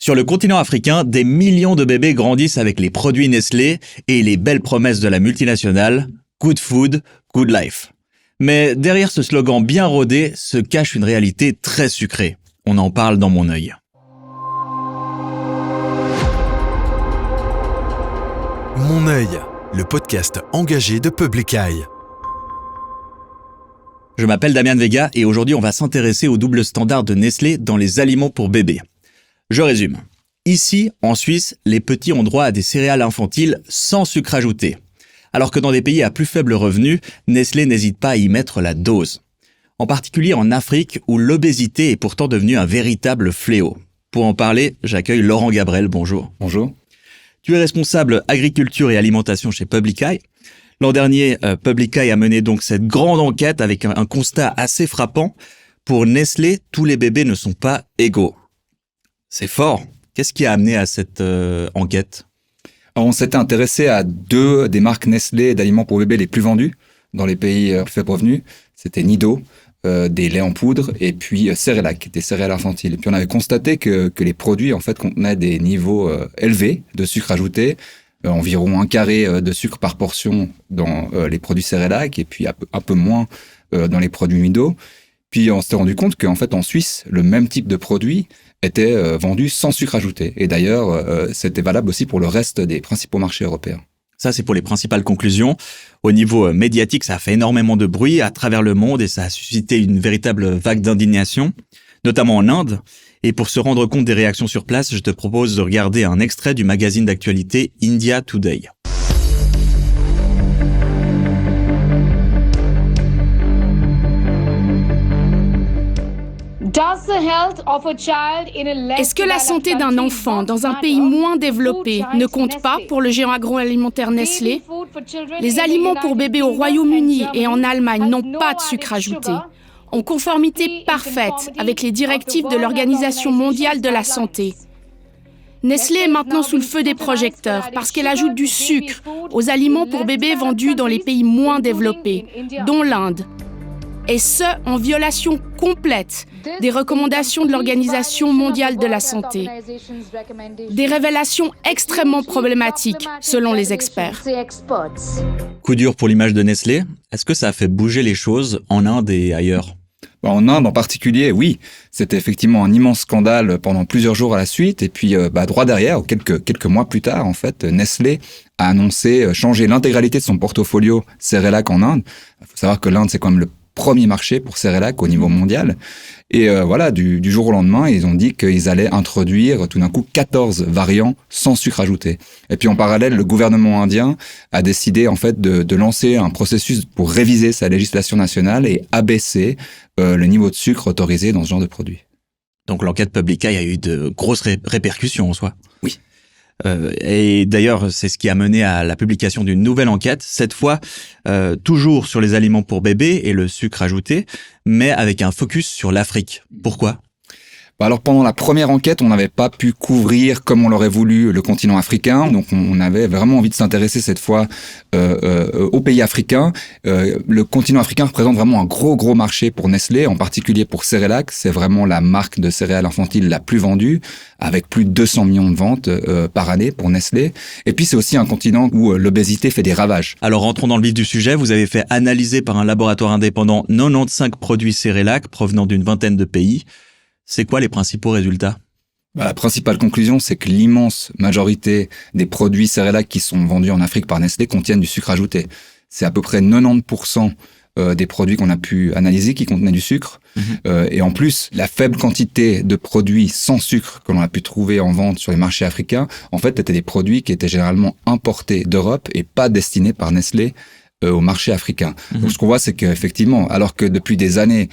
Sur le continent africain, des millions de bébés grandissent avec les produits Nestlé et les belles promesses de la multinationale « Good Food, Good Life ». Mais derrière ce slogan bien rodé se cache une réalité très sucrée. On en parle dans Mon œil. Mon œil, le podcast engagé de Public Eye. Je m'appelle Damian Vega et aujourd'hui on va s'intéresser au double standard de Nestlé dans les aliments pour bébés. Je résume. Ici, en Suisse, les petits ont droit à des céréales infantiles sans sucre ajouté. Alors que dans des pays à plus faible revenu, Nestlé n'hésite pas à y mettre la dose. En particulier en Afrique, où l'obésité est pourtant devenue un véritable fléau. Pour en parler, j'accueille Laurent Gabrel. Bonjour. Bonjour. Tu es responsable agriculture et alimentation chez Public Eye. L'an dernier, Public Eye a mené donc cette grande enquête avec un constat assez frappant. Pour Nestlé, tous les bébés ne sont pas égaux. C'est fort. Qu'est-ce qui a amené à cette enquête ? On s'était intéressé à deux des marques Nestlé d'aliments pour bébés les plus vendues dans les pays à faible revenu. C'était Nido, des laits en poudre, et puis Cerelac, des céréales infantiles. Et puis on avait constaté que les produits en fait contenaient des niveaux élevés de sucre ajouté, environ 1/4 de sucre par portion dans les produits Cerelac, et puis un peu moins dans les produits Nido. Puis on s'est rendu compte qu'en fait en Suisse, le même type de produit était vendu sans sucre ajouté. Et d'ailleurs, c'était valable aussi pour le reste des principaux marchés européens. Ça, c'est pour les principales conclusions. Au niveau médiatique, ça a fait énormément de bruit à travers le monde et ça a suscité une véritable vague d'indignation, notamment en Inde. Et pour se rendre compte des réactions sur place, je te propose de regarder un extrait du magazine d'actualité India Today. Est-ce que la santé d'un enfant dans un pays moins développé ne compte pas pour le géant agroalimentaire Nestlé ? Les aliments pour bébés au Royaume-Uni et en Allemagne n'ont pas de sucre ajouté, en conformité parfaite avec les directives de l'Organisation mondiale de la santé. Nestlé est maintenant sous le feu des projecteurs parce qu'elle ajoute du sucre aux aliments pour bébés vendus dans les pays moins développés, dont l'Inde. Et ce, en violation complète des recommandations de l'Organisation mondiale de la santé. Des révélations extrêmement problématiques, selon les experts. Coup dur pour l'image de Nestlé. Est-ce que ça a fait bouger les choses en Inde et ailleurs ? En Inde en particulier, oui. C'était effectivement un immense scandale pendant plusieurs jours à la suite. Et puis, droit derrière, quelques mois plus tard, en fait, Nestlé a annoncé changer l'intégralité de son portfolio Cerelac en Inde. Il faut savoir que l'Inde, c'est quand même le premier marché pour Cerelac au niveau mondial. Et du jour au lendemain, ils ont dit qu'ils allaient introduire tout d'un coup 14 variants sans sucre ajouté. Et puis en parallèle, le gouvernement indien a décidé en fait de lancer un processus pour réviser sa législation nationale et abaisser le niveau de sucre autorisé dans ce genre de produit. Donc l'enquête Public Eye a eu de grosses répercussions en soi. Oui. Et d'ailleurs, c'est ce qui a mené à la publication d'une nouvelle enquête, cette fois toujours sur les aliments pour bébés et le sucre ajouté, mais avec un focus sur l'Afrique. Pourquoi ? Alors pendant la première enquête, on n'avait pas pu couvrir comme on l'aurait voulu le continent africain, donc on avait vraiment envie de s'intéresser cette fois aux pays africains. Le continent africain représente vraiment un gros marché pour Nestlé, en particulier pour Cerelac. C'est vraiment la marque de céréales infantiles la plus vendue, avec plus de 200 millions de ventes par année pour Nestlé. Et puis c'est aussi un continent où l'obésité fait des ravages. Alors rentrons dans le vif du sujet. Vous avez fait analyser par un laboratoire indépendant 95 produits Cerelac provenant d'une vingtaine de pays. C'est quoi les principaux résultats ? La principale conclusion, c'est que l'immense majorité des produits Cerelac qui sont vendus en Afrique par Nestlé contiennent du sucre ajouté. C'est à peu près 90% des produits qu'on a pu analyser qui contenaient du sucre. Et en plus, la faible quantité de produits sans sucre que l'on a pu trouver en vente sur les marchés africains, en fait, étaient des produits qui étaient généralement importés d'Europe et pas destinés par Nestlé au marché africain. Donc ce qu'on voit, c'est qu'effectivement, alors que depuis des années,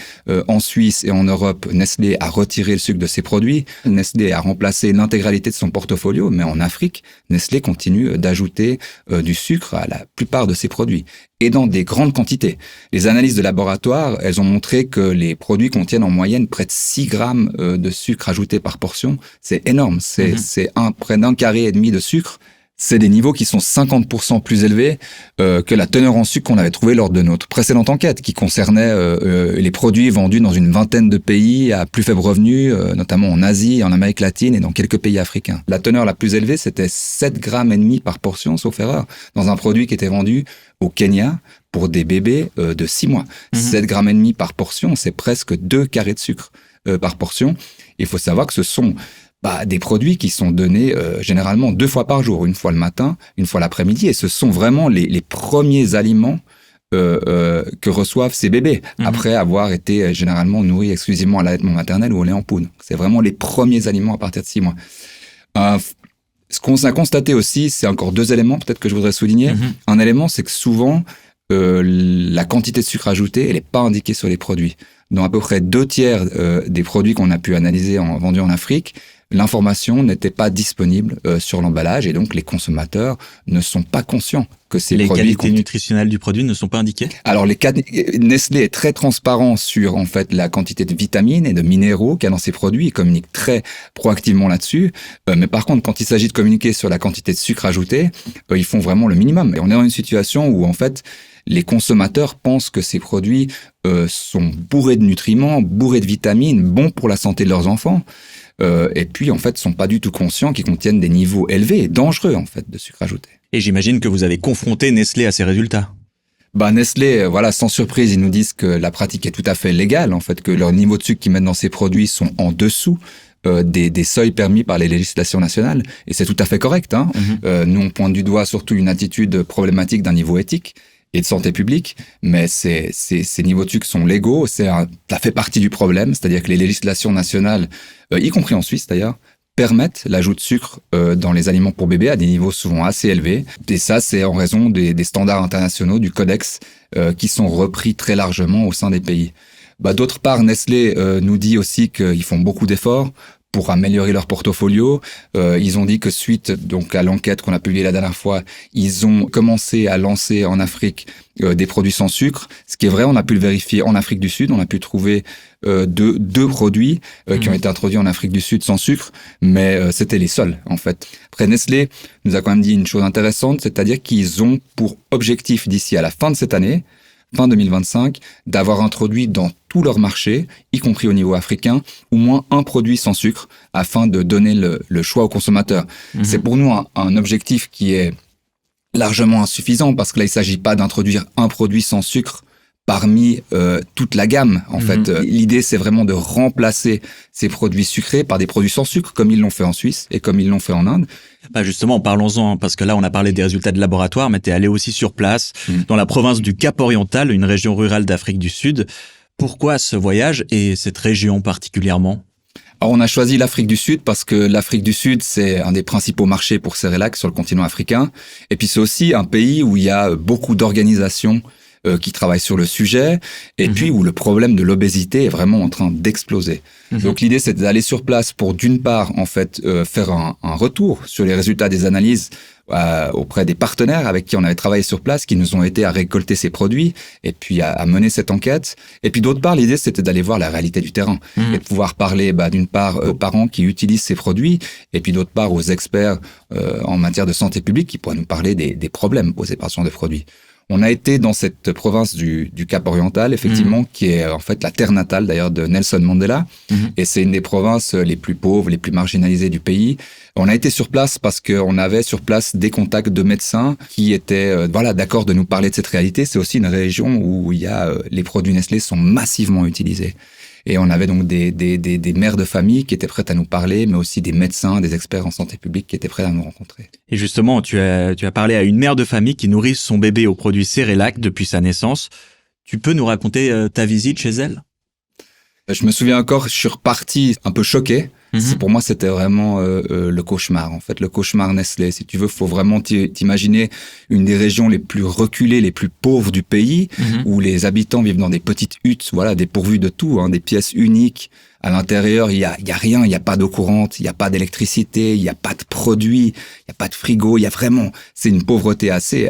en Suisse et en Europe, Nestlé a retiré le sucre de ses produits, Nestlé a remplacé l'intégralité de son portfolio, mais en Afrique, Nestlé continue d'ajouter du sucre à la plupart de ses produits, et dans des grandes quantités. Les analyses de laboratoire, elles ont montré que les produits contiennent en moyenne près de 6 grammes de sucre ajouté par portion. C'est énorme, c'est près d'1,5 carré de sucre c'est des niveaux qui sont 50% plus élevés que la teneur en sucre qu'on avait trouvée lors de notre précédente enquête, qui concernait les produits vendus dans une vingtaine de pays à plus faible revenu, notamment en Asie, en Amérique latine et dans quelques pays africains. La teneur la plus élevée, c'était 7,5 grammes par portion, sauf erreur, dans un produit qui était vendu au Kenya pour des bébés de 6 mois. 7,5 grammes par portion, c'est presque 2 carrés de sucre par portion. Il faut savoir que ce sont des produits qui sont donnés généralement 2 fois par jour, une fois le matin, une fois l'après-midi, et ce sont vraiment les premiers aliments que reçoivent ces bébés, après avoir été généralement nourris exclusivement à l'allaitement maternel ou au lait en poudre. C'est vraiment les premiers aliments à partir de 6 mois. Ce qu'on a constaté aussi, c'est encore 2 éléments peut-être que je voudrais souligner. Un élément, c'est que souvent, la quantité de sucre ajouté, elle n'est pas indiquée sur les produits. Dans à peu près 2/3 des produits qu'on a pu analyser vendus en Afrique, l'information n'était pas disponible sur l'emballage et donc les consommateurs ne sont pas conscients que ces produits... Les qualités nutritionnelles du produit ne sont pas indiquées ? Alors, Nestlé est très transparent sur en fait la quantité de vitamines et de minéraux qu'il y a dans ces produits. Ils communiquent très proactivement là-dessus. Mais par contre, quand il s'agit de communiquer sur la quantité de sucre ajouté, ils font vraiment le minimum. Et on est dans une situation où en fait les consommateurs pensent que ces produits sont bourrés de nutriments, bourrés de vitamines, bons pour la santé de leurs enfants. Et puis, en fait, sont pas du tout conscients qu'ils contiennent des niveaux élevés et dangereux, en fait, de sucre ajouté. Et j'imagine que vous avez confronté Nestlé à ces résultats. Nestlé, sans surprise, ils nous disent que la pratique est tout à fait légale, en fait, que leur niveau de sucre qu'ils mettent dans ces produits sont en dessous des seuils permis par les législations nationales. Et c'est tout à fait correct, hein. Nous, on pointe du doigt surtout une attitude problématique d'un niveau éthique et de santé publique, mais ces niveaux de sucre sont légaux, ça fait partie du problème, c'est-à-dire que les législations nationales, y compris en Suisse d'ailleurs, permettent l'ajout de sucre dans les aliments pour bébés à des niveaux souvent assez élevés. Et ça, c'est en raison des standards internationaux, du codex, qui sont repris très largement au sein des pays. D'autre part, Nestlé nous dit aussi qu'ils font beaucoup d'efforts pour améliorer leur portfolio. Ils ont dit que suite donc à l'enquête qu'on a publiée la dernière fois, ils ont commencé à lancer en Afrique des produits sans sucre. Ce qui est vrai, on a pu le vérifier en Afrique du Sud. On a pu trouver deux produits qui ont été introduits en Afrique du Sud sans sucre, mais c'était les seuls en fait. Après, Nestlé nous a quand même dit une chose intéressante, c'est-à-dire qu'ils ont pour objectif d'ici à la fin de cette année, fin 2025, d'avoir introduit dans tout leur marché, y compris au niveau africain, au moins un produit sans sucre, afin de donner le choix aux consommateurs. C'est pour nous un objectif qui est largement insuffisant, parce que là, il ne s'agit pas d'introduire un produit sans sucre parmi toute la gamme. En fait, l'idée, c'est vraiment de remplacer ces produits sucrés par des produits sans sucre, comme ils l'ont fait en Suisse et comme ils l'ont fait en Inde. Justement, parlons-en, parce que là, on a parlé des résultats de laboratoire, mais tu es allé aussi sur place, dans la province du Cap-Oriental, une région rurale d'Afrique du Sud. Pourquoi ce voyage et cette région particulièrement ? Alors, on a choisi l'Afrique du Sud parce que l'Afrique du Sud, c'est un des principaux marchés pour céréales sur le continent africain. Et puis, c'est aussi un pays où il y a beaucoup d'organisations qui travaillent sur le sujet, et puis où le problème de l'obésité est vraiment en train d'exploser. Donc l'idée, c'est d'aller sur place pour, d'une part, en fait, faire un retour sur les résultats des analyses auprès des partenaires avec qui on avait travaillé sur place, qui nous ont aidés à récolter ces produits, et puis à mener cette enquête. Et puis d'autre part, l'idée, c'était d'aller voir la réalité du terrain, et de pouvoir parler, d'une part, aux parents qui utilisent ces produits, et puis d'autre part, aux experts en matière de santé publique qui pourraient nous parler des problèmes posés par ce genre de produits. On a été dans cette province du Cap-Oriental, effectivement, qui est en fait la terre natale d'ailleurs de Nelson Mandela. Et c'est une des provinces les plus pauvres, les plus marginalisées du pays. On a été sur place parce qu'on avait sur place des contacts de médecins qui étaient d'accord de nous parler de cette réalité. C'est aussi une région où il y a les produits Nestlé sont massivement utilisés. Et on avait donc des mères de famille qui étaient prêtes à nous parler, mais aussi des médecins, des experts en santé publique qui étaient prêts à nous rencontrer. Et justement, tu as parlé à une mère de famille qui nourrit son bébé aux produits Cerelac depuis sa naissance. Tu peux nous raconter ta visite chez elle ? Je me souviens encore, je suis reparti un peu choqué. Pour moi, c'était vraiment le cauchemar. En fait, le cauchemar Nestlé. Si tu veux, faut vraiment t'imaginer une des régions les plus reculées, les plus pauvres du pays, où les habitants vivent dans des petites huttes, dépourvues de tout, des pièces uniques. À l'intérieur, il y a rien, il y a pas d'eau courante, il y a pas d'électricité, il y a pas de produits, il y a pas de frigo, il y a vraiment, c'est une pauvreté assez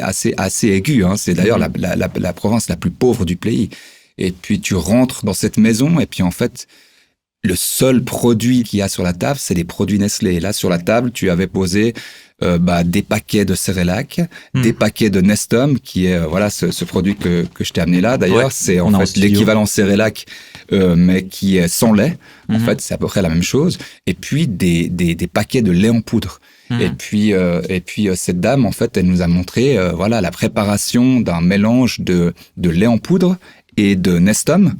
aiguë. C'est d'ailleurs la province la plus pauvre du pays. Et puis tu rentres dans cette maison et puis en fait, le seul produit qu'il y a sur la table, c'est les produits Nestlé. Et là, sur la table, tu avais posé des paquets de Cerelac, des paquets de Nestum, qui est ce produit que je t'ai amené là. D'ailleurs, c'est en fait l'équivalent Cerelac, mais qui est sans lait. En fait, c'est à peu près la même chose. Et puis des paquets de lait en poudre. Et puis cette dame, en fait, elle nous a montré la préparation d'un mélange de lait en poudre et de Nestum.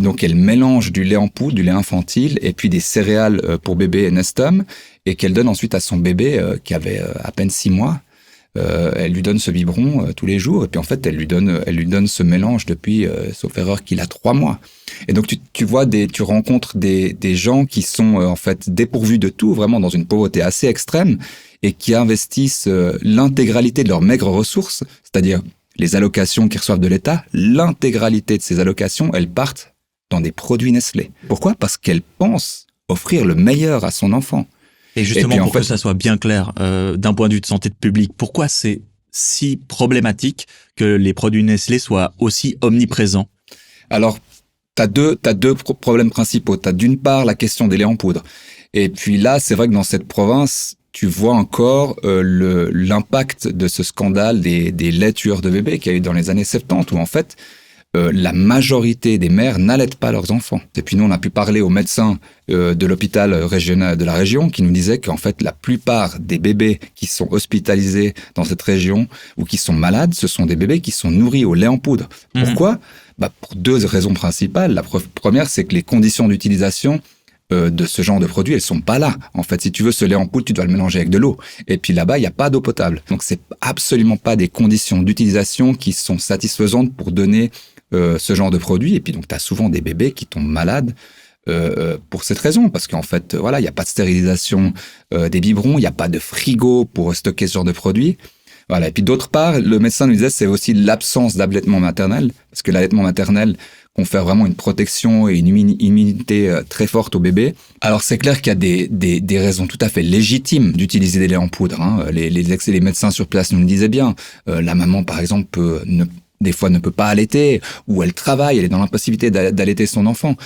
Donc elle mélange du lait en poudre, du lait infantile et puis des céréales pour bébé et Nestum, et qu'elle donne ensuite à son bébé qui avait à peine 6 mois. Elle lui donne ce biberon tous les jours, et puis en fait elle lui donne ce mélange depuis, sauf erreur, qu'il a 3 mois. Et donc tu rencontres des gens qui sont en fait dépourvus de tout, vraiment dans une pauvreté assez extrême, et qui investissent l'intégralité de leurs maigres ressources, c'est-à-dire les allocations qu'ils reçoivent de l'État, l'intégralité de ces allocations, elles partent dans des produits Nestlé. Pourquoi ? Parce qu'elles pensent offrir le meilleur à son enfant. Et justement, pour que ça soit bien clair, d'un point de vue de santé publique, pourquoi c'est si problématique que les produits Nestlé soient aussi omniprésents ? Alors, t'as deux problèmes principaux. T'as d'une part la question des laits en poudre. Et puis là, c'est vrai que dans cette province, tu vois encore l'impact de ce scandale des laits tueurs de bébés qu'il y a eu dans les années 70, où en fait, la majorité des mères n'allaitent pas leurs enfants. Et puis nous, on a pu parler aux médecins de l'hôpital régional de la région qui nous disaient qu'en fait, la plupart des bébés qui sont hospitalisés dans cette région ou qui sont malades, ce sont des bébés qui sont nourris au lait en poudre. Pourquoi ? Pour 2 raisons principales. La première, c'est que les conditions d'utilisation de ce genre de produits, elles sont pas là. En fait, si tu veux ce lait en poudre, tu dois le mélanger avec de l'eau. Et puis là-bas, il n'y a pas d'eau potable. Donc, c'est absolument pas des conditions d'utilisation qui sont satisfaisantes pour donner ce genre de produit. Et puis donc, tu as souvent des bébés qui tombent malades pour cette raison. Parce qu'en fait, il n'y a pas de stérilisation des biberons, il n'y a pas de frigo pour stocker ce genre de produit. Voilà. Et puis d'autre part, le médecin nous disait c'est aussi l'absence d'allaitement maternel. Parce que l'allaitement maternel confère vraiment une protection et une immunité très forte au bébé. Alors c'est clair qu'il y a des raisons tout à fait légitimes d'utiliser des laits en poudre. Hein. Les médecins sur place nous le disaient bien. La maman, par exemple, des fois ne peut pas allaiter, ou elle travaille, elle est dans l'impossibilité d'allaiter son enfant.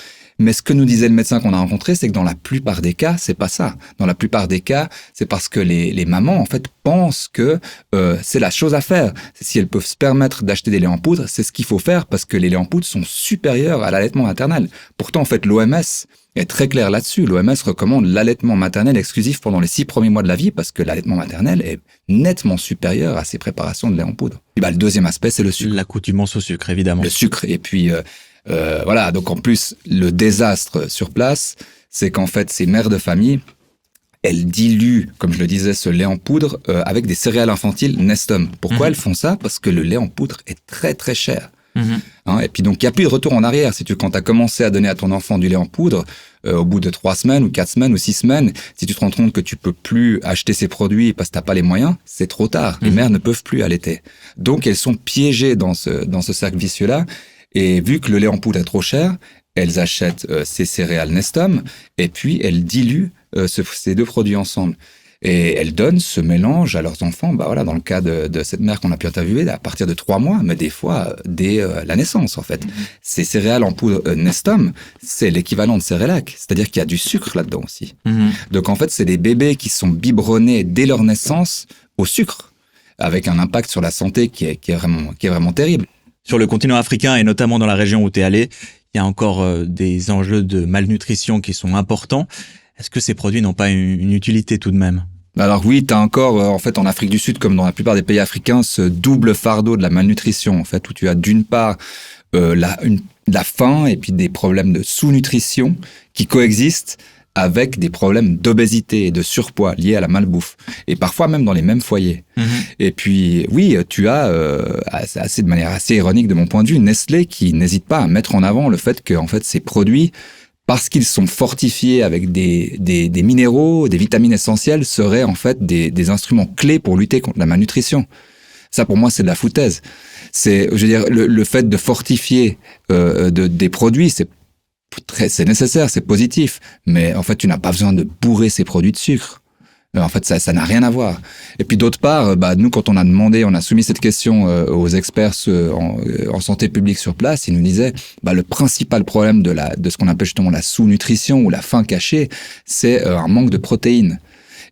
Mais ce que nous disait le médecin qu'on a rencontré, c'est que dans la plupart des cas, c'est pas ça. Dans la plupart des cas, c'est parce que les mamans, en fait, pensent que c'est la chose à faire. Si elles peuvent se permettre d'acheter des laits en poudre, c'est ce qu'il faut faire parce que les laits en poudre sont supérieurs à l'allaitement maternel. Pourtant, en fait, l'OMS est très claire là-dessus. L'OMS recommande l'allaitement maternel exclusif pendant les 6 premiers mois de la vie parce que l'allaitement maternel est nettement supérieur à ces préparations de lait en poudre. Et le deuxième aspect, c'est le sucre. L'accoutumance au sucre, évidemment. Le sucre. Et puis, donc en plus, le désastre sur place, c'est qu'en fait, ces mères de famille, elles diluent, comme je le disais, ce lait en poudre avec des céréales infantiles Nestum. Pourquoi elles font ça ? Parce que le lait en poudre est très très cher. Et puis donc, il n'y a plus de retour en arrière. Quand tu as commencé à donner à ton enfant du lait en poudre, au bout de 3 semaines ou 4 semaines ou 6 semaines, si tu te rends compte que tu peux plus acheter ces produits parce que tu n'as pas les moyens, c'est trop tard. Les mères ne peuvent plus allaiter. Donc, elles sont piégées dans ce cercle vicieux-là. Et vu que le lait en poudre est trop cher, elles achètent ces céréales Nestum et puis elles diluent ces 2 produits ensemble. Et elles donnent ce mélange à leurs enfants, dans le cas de cette mère qu'on a pu interviewer, à partir de 3 mois, mais des fois dès la naissance, en fait. Ces céréales en poudre Nestum, c'est l'équivalent de Cerelac, c'est-à-dire qu'il y a du sucre là-dedans aussi. Donc en fait, c'est des bébés qui sont biberonnés dès leur naissance au sucre, avec un impact sur la santé qui est vraiment terrible. Sur le continent africain et notamment dans la région où tu es allé, il y a encore des enjeux de malnutrition qui sont importants. Est-ce que ces produits n'ont pas une utilité tout de même ? Alors oui, tu as encore, en fait, en Afrique du Sud, comme dans la plupart des pays africains, ce double fardeau de la malnutrition, en fait, où tu as d'une part la faim et puis des problèmes de sous-nutrition qui coexistent avec des problèmes d'obésité et de surpoids liés à la malbouffe, et parfois même dans les mêmes foyers. Et puis, oui, tu as, de manière assez ironique de mon point de vue, Nestlé qui n'hésite pas à mettre en avant le fait que, en fait, ces produits, parce qu'ils sont fortifiés avec des minéraux, des vitamines essentielles, seraient en fait des instruments clés pour lutter contre la malnutrition. Ça, pour moi, c'est de la foutaise. Le fait de fortifier des produits, c'est nécessaire, c'est positif, mais en fait, tu n'as pas besoin de bourrer ces produits de sucre. En fait, ça n'a rien à voir. Et puis d'autre part, nous, quand on a soumis cette question aux experts en santé publique sur place, ils nous disaient, le principal problème de ce qu'on appelle justement la sous-nutrition ou la faim cachée, c'est un manque de protéines.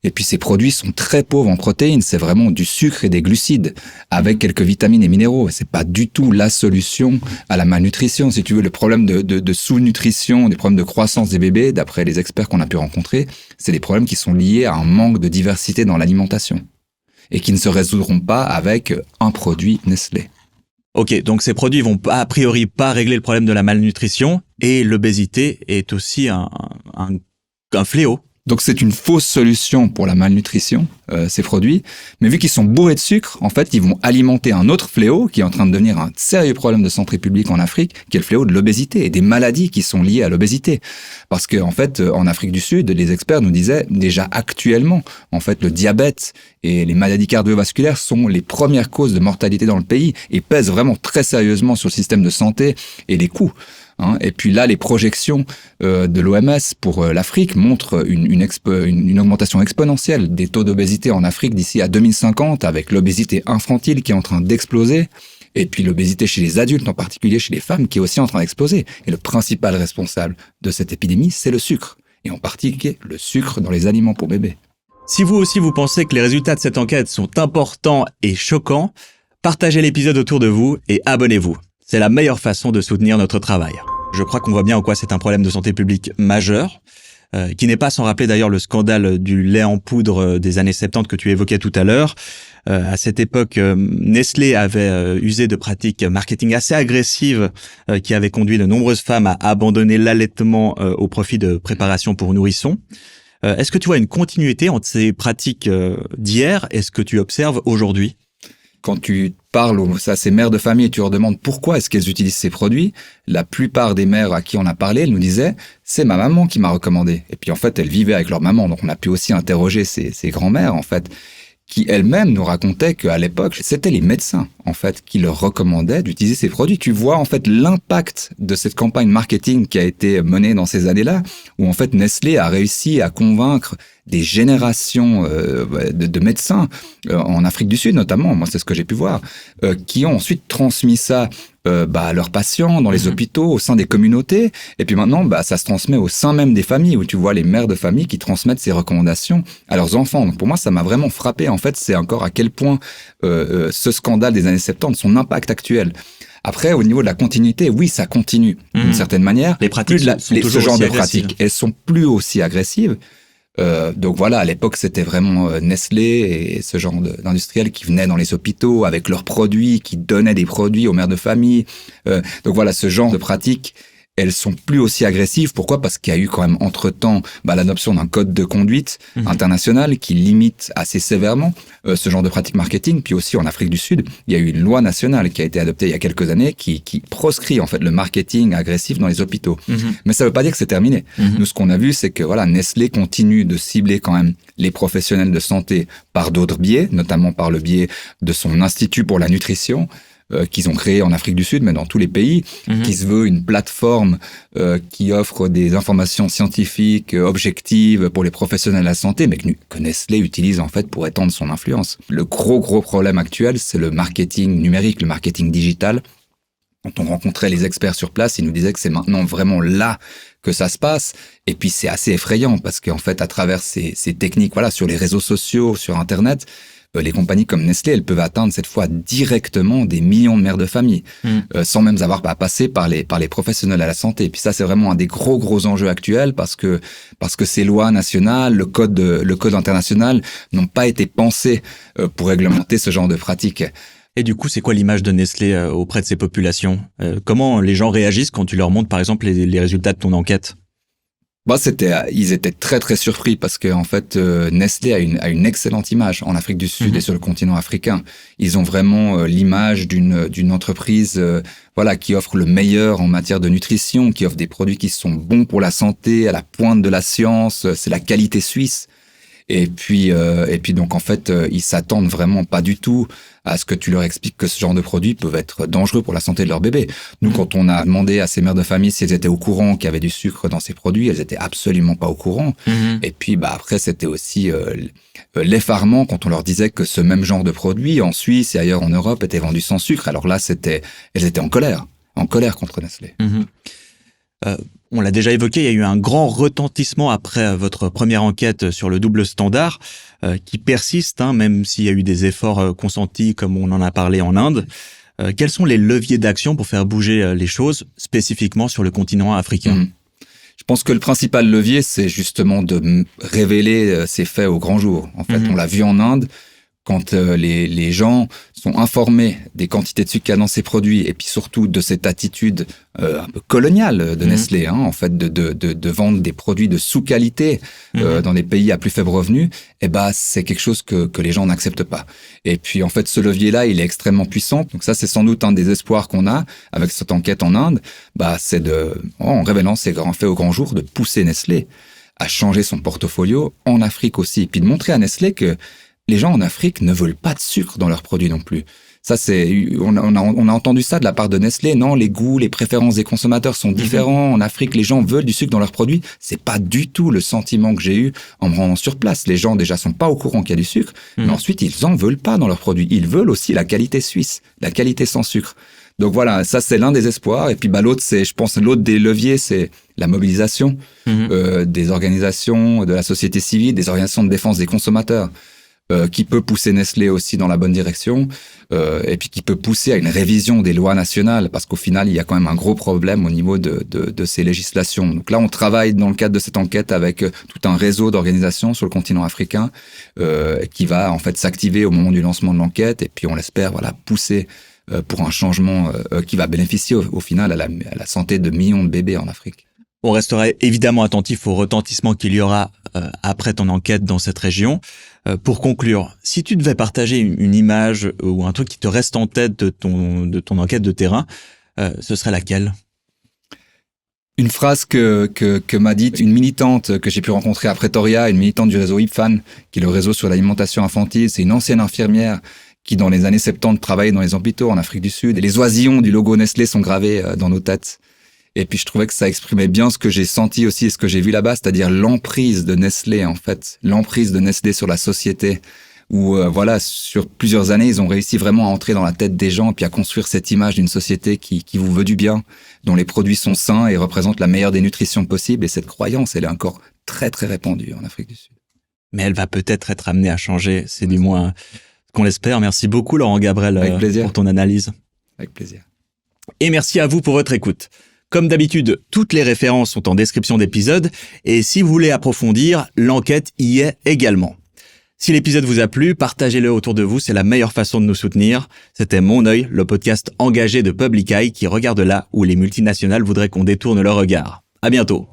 Et puis ces produits sont très pauvres en protéines, c'est vraiment du sucre et des glucides, avec quelques vitamines et minéraux. C'est pas du tout la solution à la malnutrition. Si tu veux, le problème de sous-nutrition, des problèmes de croissance des bébés, d'après les experts qu'on a pu rencontrer, c'est des problèmes qui sont liés à un manque de diversité dans l'alimentation et qui ne se résoudront pas avec un produit Nestlé. Ok, donc ces produits vont a priori pas régler le problème de la malnutrition, et l'obésité est aussi un fléau. Donc c'est une fausse solution pour la malnutrition, ces produits. Mais vu qu'ils sont bourrés de sucre, en fait, ils vont alimenter un autre fléau qui est en train de devenir un sérieux problème de santé publique en Afrique, qui est le fléau de l'obésité et des maladies qui sont liées à l'obésité. Parce que en fait, en Afrique du Sud, les experts nous disaient déjà actuellement, en fait, le diabète et les maladies cardiovasculaires sont les premières causes de mortalité dans le pays et pèsent vraiment très sérieusement sur le système de santé et les coûts. Et puis là, les projections de l'OMS pour l'Afrique montrent une augmentation exponentielle des taux d'obésité en Afrique d'ici à 2050, avec l'obésité infantile qui est en train d'exploser, et puis l'obésité chez les adultes, en particulier chez les femmes, qui est aussi en train d'exploser. Et le principal responsable de cette épidémie, c'est le sucre, et en particulier le sucre dans les aliments pour bébés. Si vous aussi vous pensez que les résultats de cette enquête sont importants et choquants, partagez l'épisode autour de vous et abonnez-vous. C'est la meilleure façon de soutenir notre travail. Je crois qu'on voit bien en quoi c'est un problème de santé publique majeur, qui n'est pas sans rappeler d'ailleurs le scandale du lait en poudre des années 70 que tu évoquais tout à l'heure. À cette époque, Nestlé avait usé de pratiques marketing assez agressives qui avaient conduit de nombreuses femmes à abandonner l'allaitement au profit de préparations pour nourrissons. Est-ce que tu vois une continuité entre ces pratiques d'hier et ce que tu observes aujourd'hui ? Quand tu parles à ces mères de famille et tu leur demandes pourquoi est-ce qu'elles utilisent ces produits, la plupart des mères à qui on a parlé, elles nous disaient « c'est ma maman qui m'a recommandé ». Et puis en fait, elles vivaient avec leur maman, donc on a pu aussi interroger ces grands-mères en fait, qui elles-mêmes nous racontaient qu'à l'époque, c'était les médecins en fait qui leur recommandaient d'utiliser ces produits. Tu vois en fait l'impact de cette campagne marketing qui a été menée dans ces années-là, où en fait Nestlé a réussi à convaincre des générations de médecins en Afrique du Sud notamment, moi c'est ce que j'ai pu voir, qui ont ensuite transmis ça à leurs patients dans les hôpitaux, au sein des communautés, et puis maintenant ça se transmet au sein même des familles, où tu vois les mères de famille qui transmettent ces recommandations à leurs enfants. Donc pour moi ça m'a vraiment frappé, en fait c'est encore à quel point ce scandale des années 70, son impact actuel. Après, au niveau de la continuité, oui, ça continue d'une certaine manière. Les pratiques sont toujours ce genre aussi de agressives. pratiques, elles sont plus aussi agressives. Donc voilà, à l'époque, c'était vraiment Nestlé et ce genre d'industriels qui venaient dans les hôpitaux avec leurs produits, qui donnaient des produits aux mères de famille. Donc voilà, ce genre de pratiques, elles sont plus aussi agressives. Pourquoi ? Parce qu'il y a eu quand même entre-temps l'adoption d'un code de conduite international qui limite assez sévèrement ce genre de pratiques marketing. Puis aussi en Afrique du Sud, il y a eu une loi nationale qui a été adoptée il y a quelques années qui proscrit en fait le marketing agressif dans les hôpitaux. Mais ça veut pas dire que c'est terminé. Nous, ce qu'on a vu, c'est que voilà, Nestlé continue de cibler quand même les professionnels de santé par d'autres biais, notamment par le biais de son Institut pour la nutrition, qu'ils ont créé en Afrique du Sud, mais dans tous les pays, qui se veut une plateforme qui offre des informations scientifiques objectives pour les professionnels de la santé, mais que Nestlé utilise en fait pour étendre son influence. Le gros problème actuel, c'est le marketing numérique, le marketing digital. Quand on rencontrait les experts sur place, ils nous disaient que c'est maintenant vraiment là que ça se passe. Et puis c'est assez effrayant parce qu'en fait, à travers ces techniques, voilà, sur les réseaux sociaux, sur Internet, les compagnies comme Nestlé, elles peuvent atteindre cette fois directement des millions de mères de famille, sans même avoir à passer par les professionnels à la santé. Et puis ça, c'est vraiment un des gros enjeux actuels parce que ces lois nationales, le code international n'ont pas été pensés pour réglementer ce genre de pratiques. Et du coup, c'est quoi l'image de Nestlé auprès de ces populations ? Comment les gens réagissent quand tu leur montres, par exemple, les résultats de ton enquête ? Ils étaient très surpris parce que en fait Nestlé a une excellente image en Afrique du Sud et sur le continent africain. Ils ont vraiment l'image d'une entreprise qui offre le meilleur en matière de nutrition, qui offre des produits qui sont bons pour la santé, à la pointe de la science, c'est la qualité suisse. Et puis donc en fait, ils s'attendent vraiment pas du tout à ce que tu leur expliques que ce genre de produits peuvent être dangereux pour la santé de leur bébé. Nous, quand on a demandé à ces mères de famille si elles étaient au courant qu'il y avait du sucre dans ces produits, elles étaient absolument pas au courant. Et puis après, c'était aussi l'effarement quand on leur disait que ce même genre de produit en Suisse et ailleurs en Europe était vendu sans sucre. Alors là, elles étaient en colère contre Nestlé. On l'a déjà évoqué, il y a eu un grand retentissement après votre première enquête sur le double standard qui persiste, même s'il y a eu des efforts consentis comme on en a parlé en Inde. Quels sont les leviers d'action pour faire bouger les choses, spécifiquement sur le continent africain ? Je pense que le principal levier, c'est justement de révéler ces faits au grand jour. En fait, on l'a vu en Inde, quand les gens sont informés des quantités de sucre qu'il y a dans ces produits et puis surtout de cette attitude un peu coloniale de Nestlé, en fait, de vendre des produits de sous-qualité dans des pays à plus faible revenu, c'est quelque chose que les gens n'acceptent pas. Et puis en fait, ce levier-là, il est extrêmement puissant. Donc ça, c'est sans doute un des espoirs qu'on a avec cette enquête en Inde. C'est en révélant ces grands faits au grand jour, de pousser Nestlé à changer son portfolio en Afrique aussi, et puis de montrer à Nestlé que les gens en Afrique ne veulent pas de sucre dans leurs produits non plus. Ça, on a entendu ça de la part de Nestlé. Non, les goûts, les préférences des consommateurs sont différents. En Afrique, les gens veulent du sucre dans leurs produits. C'est pas du tout le sentiment que j'ai eu en me rendant sur place. Les gens déjà sont pas au courant qu'il y a du sucre, mais ensuite ils en veulent pas dans leurs produits. Ils veulent aussi la qualité suisse, la qualité sans sucre. Donc voilà, ça c'est l'un des espoirs. Et puis l'autre, l'autre des leviers, c'est la mobilisation des organisations de la société civile, des organisations de défense des consommateurs. Qui peut pousser Nestlé aussi dans la bonne direction, et puis qui peut pousser à une révision des lois nationales, parce qu'au final, il y a quand même un gros problème au niveau de ces législations. Donc là, on travaille dans le cadre de cette enquête avec tout un réseau d'organisations sur le continent africain qui va en fait s'activer au moment du lancement de l'enquête, et puis on l'espère pousser pour un changement qui va bénéficier au final à la santé de millions de bébés en Afrique. On restera évidemment attentif au retentissement qu'il y aura après ton enquête dans cette région. Pour conclure, si tu devais partager une image ou un truc qui te reste en tête de ton enquête de terrain, ce serait laquelle ? Une phrase que m'a dite une militante que j'ai pu rencontrer à Pretoria, une militante du réseau IPFAN, qui est le réseau sur l'alimentation infantile. C'est une ancienne infirmière qui, dans les années 70, travaillait dans les hôpitaux en Afrique du Sud. Et les oisillons du logo Nestlé sont gravés dans nos têtes. Et puis je trouvais que ça exprimait bien ce que j'ai senti aussi et ce que j'ai vu là-bas, c'est-à-dire l'emprise de Nestlé en fait, l'emprise de Nestlé sur la société, où sur plusieurs années, ils ont réussi vraiment à entrer dans la tête des gens et puis à construire cette image d'une société qui vous veut du bien, dont les produits sont sains et représentent la meilleure des nutritions possibles. Et cette croyance, elle est encore très très répandue en Afrique du Sud. Mais elle va peut-être être amenée à changer, c'est du moins ce qu'on l'espère. Merci beaucoup Laurent Gabrel pour ton analyse. Avec plaisir. Et merci à vous pour votre écoute. Comme d'habitude, toutes les références sont en description d'épisode et si vous voulez approfondir, l'enquête y est également. Si l'épisode vous a plu, partagez-le autour de vous, c'est la meilleure façon de nous soutenir. C'était Mon œil, le podcast engagé de Public Eye qui regarde là où les multinationales voudraient qu'on détourne leur regard. À bientôt.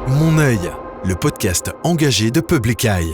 Mon œil, le podcast engagé de Public Eye.